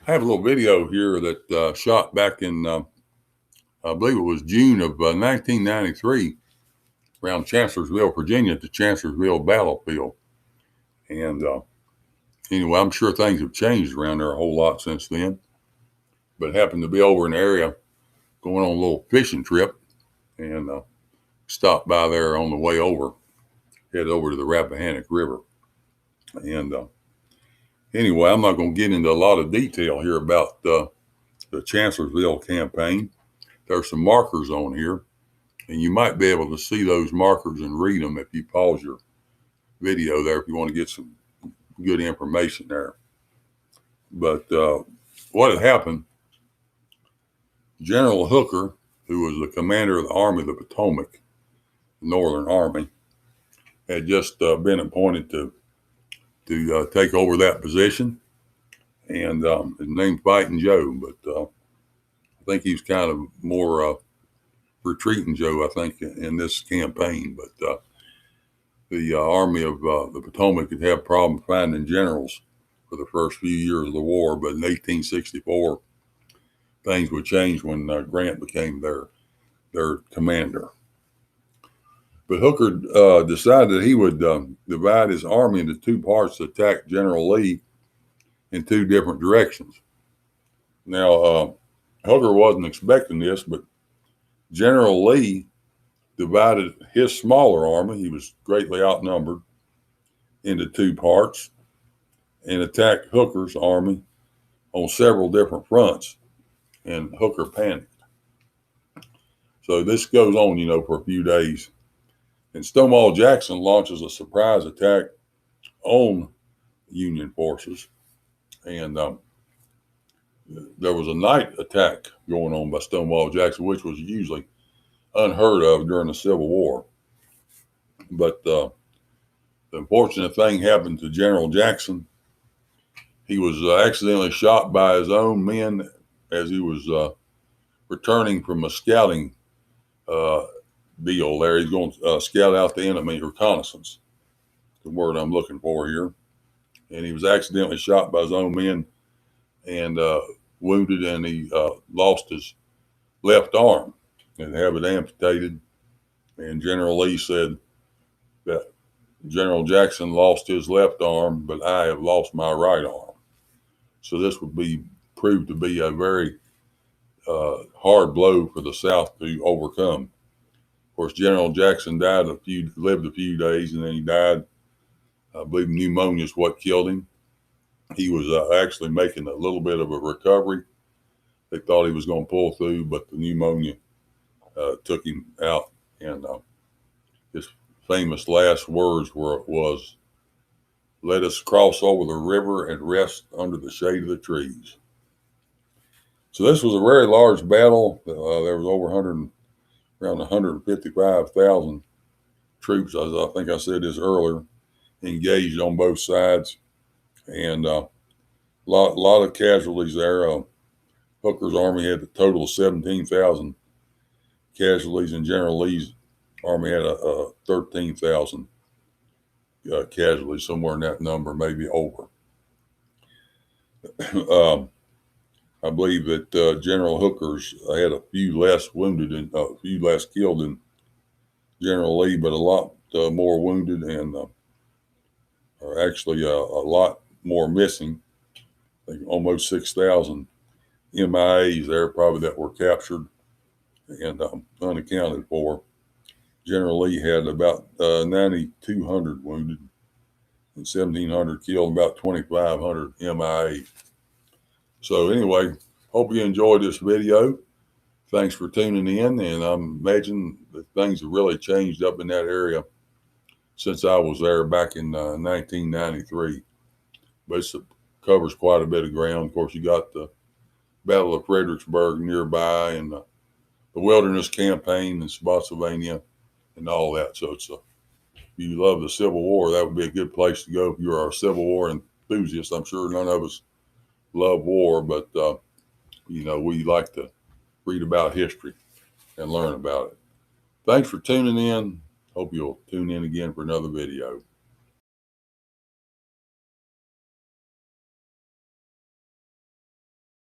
I have a little video here that shot back in, I believe it was June of 1993, around Chancellorsville, Virginia, at the Chancellorsville Battlefield. And anyway, I'm sure things have changed around there a whole lot since then. But happened to be over in the area, going on a little fishing trip, and stopped by there on the way over, headed over to the Rappahannock River. And anyway, I'm not going to get into a lot of detail here about the Chancellorsville campaign. There's some markers on here, and you might be able to see those markers and read them if you pause your video there if you want to get some good information there. But what had happened, General Hooker, who was the commander of the Army of the Potomac, the Northern Army, had just been appointed to take over that position. And his name's Fighting Joe, but I think he's kind of more retreating Joe, I think, in this campaign. But the Army of the Potomac had had problems finding generals for the first few years of the war, but in 1864, things would change when Grant became their commander. But Hooker decided that he would divide his army into two parts to attack General Lee in two different directions. Now, Hooker wasn't expecting this, but General Lee divided his smaller army, he was greatly outnumbered, into two parts and attacked Hooker's army on several different fronts, and Hooker panicked. So this goes on, for a few days. And Stonewall Jackson launches a surprise attack on Union forces. And there was a night attack going on by Stonewall Jackson, which was usually unheard of during the Civil War. But the unfortunate thing happened to General Jackson. He was accidentally shot by his own men as he was returning from a scouting deal there. He's going to scout out the enemy, reconnaissance, the word I'm looking for here. And he was accidentally shot by his own men and wounded, and he lost his left arm and have it amputated. And General Lee said that General Jackson lost his left arm, but I have lost my right arm. So this would be proved to be a very hard blow for the South to overcome. Of course, General Jackson lived a few days, and then he died. I believe pneumonia is what killed him. He was actually making a little bit of a recovery. They thought he was going to pull through, but the pneumonia took him out. And his famous last words was, "Let us cross over the river and rest under the shade of the trees." So this was a very large battle. There was around 155,000 troops, as I think I said this earlier, engaged on both sides, and a lot of casualties there. Hooker's army had a total of 17,000 casualties, and General Lee's army had 13,000 casualties, somewhere in that number, maybe over. I believe that General Hooker's had a few less wounded and a few less killed than General Lee, but a lot more wounded, and actually a lot more missing. I think almost 6,000 MIAs there, probably, that were captured and unaccounted for. General Lee had about 9,200 wounded and 1,700 killed, about 2,500 MIA. So anyway, hope you enjoyed this video. Thanks for tuning in, and I imagine that things have really changed up in that area since I was there back in 1993. But it covers quite a bit of ground. Of course, you got the Battle of Fredericksburg nearby, and the Wilderness Campaign in Spotsylvania, and all that. So if you love the Civil War, that would be a good place to go if you are a Civil War enthusiast. I'm sure none of us love war, but we like to read about history and learn about it. Thanks for tuning in. Hope you'll tune in again for another video.